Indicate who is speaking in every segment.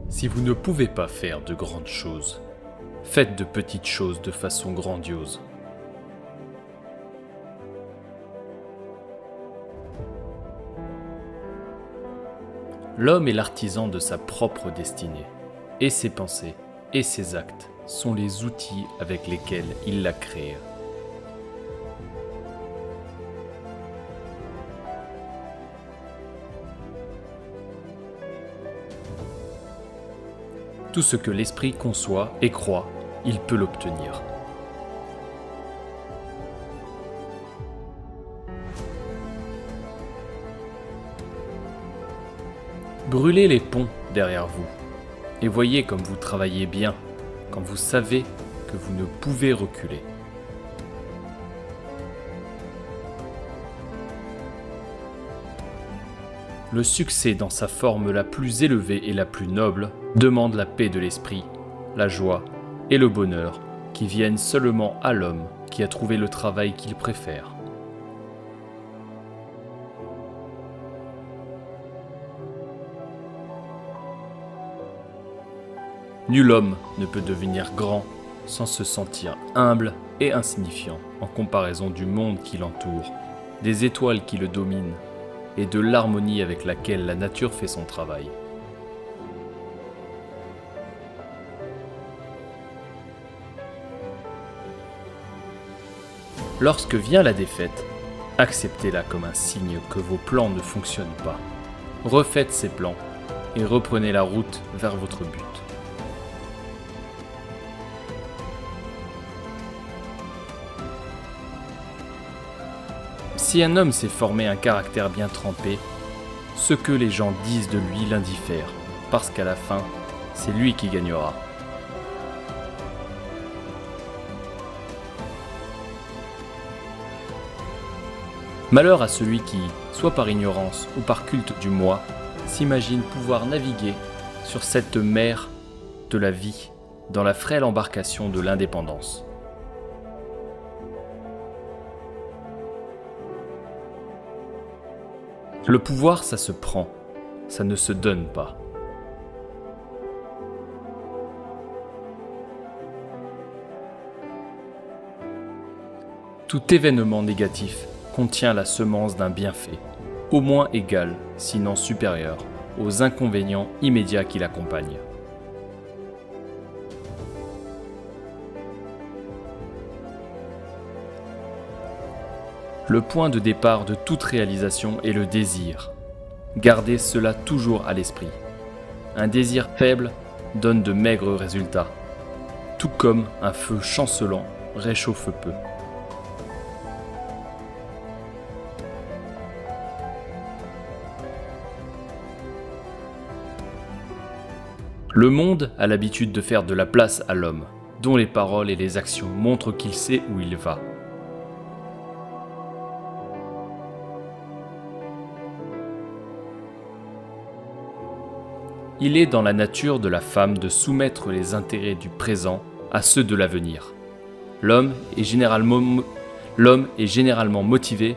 Speaker 1: Si vous ne pouvez pas faire de grandes choses, faites de petites choses de façon grandiose. L'homme est l'artisan de sa propre destinée, et ses pensées et ses actes sont les outils avec lesquels il la crée. Tout ce que l'esprit conçoit et croit, il peut l'obtenir. Brûlez les ponts derrière vous et voyez comme vous travaillez bien quand vous savez que vous ne pouvez reculer. Le succès dans sa forme la plus élevée et la plus noble demande la paix de l'esprit, la joie et le bonheur qui viennent seulement à l'homme qui a trouvé le travail qu'il préfère. Nul homme ne peut devenir grand sans se sentir humble et insignifiant en comparaison du monde qui l'entoure, des étoiles qui le dominent et de l'harmonie avec laquelle la nature fait son travail. Lorsque vient la défaite, acceptez-la comme un signe que vos plans ne fonctionnent pas. Refaites ces plans et reprenez la route vers votre but. Si un homme s'est formé un caractère bien trempé, ce que les gens disent de lui l'indiffère, parce qu'à la fin, c'est lui qui gagnera. Malheur à celui qui, soit par ignorance ou par culte du moi, s'imagine pouvoir naviguer sur cette mer de la vie dans la frêle embarcation de l'indépendance. Le pouvoir, ça se prend, ça ne se donne pas. Tout événement négatif contient la semence d'un bienfait, au moins égal, sinon supérieur, aux inconvénients immédiats qui l'accompagnent. Le point de départ de toute réalisation est le désir. Gardez cela toujours à l'esprit. Un désir faible donne de maigres résultats, tout comme un feu chancelant réchauffe peu. Le monde a l'habitude de faire de la place à l'homme, dont les paroles et les actions montrent qu'il sait où il va. Il est dans la nature de la femme de soumettre les intérêts du présent à ceux de l'avenir. L'homme est généralement motivé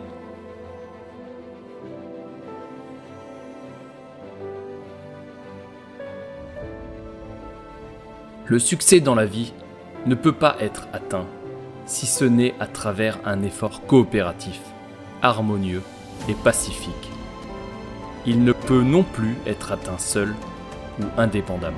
Speaker 1: Le succès dans la vie ne peut pas être atteint si ce n'est à travers un effort coopératif, harmonieux et pacifique. Il ne peut non plus être atteint seul ou indépendamment.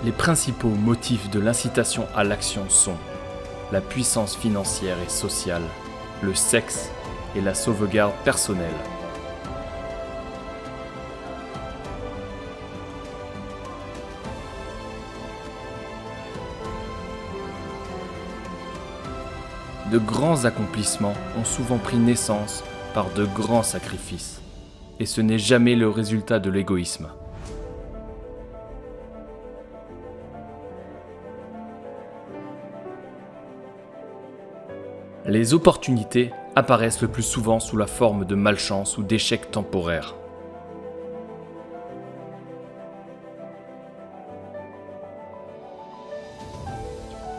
Speaker 1: Les principaux motifs de l'incitation à l'action sont la puissance financière et sociale, le sexe et la sauvegarde personnelle. De grands accomplissements ont souvent pris naissance par de grands sacrifices, et ce n'est jamais le résultat de l'égoïsme. Les opportunités apparaissent le plus souvent sous la forme de malchance ou d'échecs temporaires.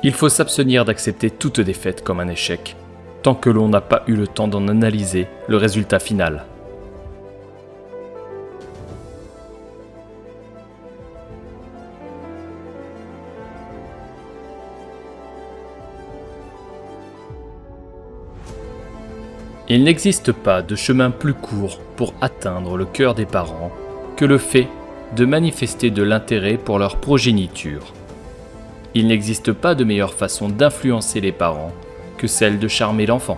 Speaker 1: Il faut s'abstenir d'accepter toute défaite comme un échec. tant que l'on n'a pas eu le temps d'en analyser le résultat final. Il n'existe pas de chemin plus court pour atteindre le cœur des parents que le fait de manifester de l'intérêt pour leur progéniture. Il n'existe pas de meilleure façon d'influencer les parents que celle de charmer l'enfant.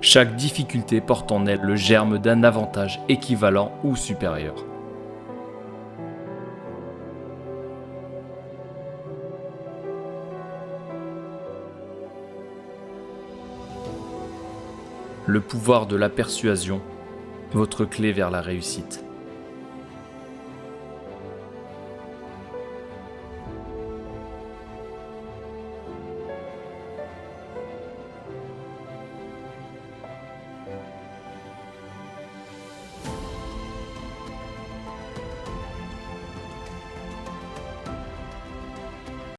Speaker 1: Chaque difficulté porte en elle le germe d'un avantage équivalent ou supérieur. Le pouvoir de la persuasion, votre clé vers la réussite.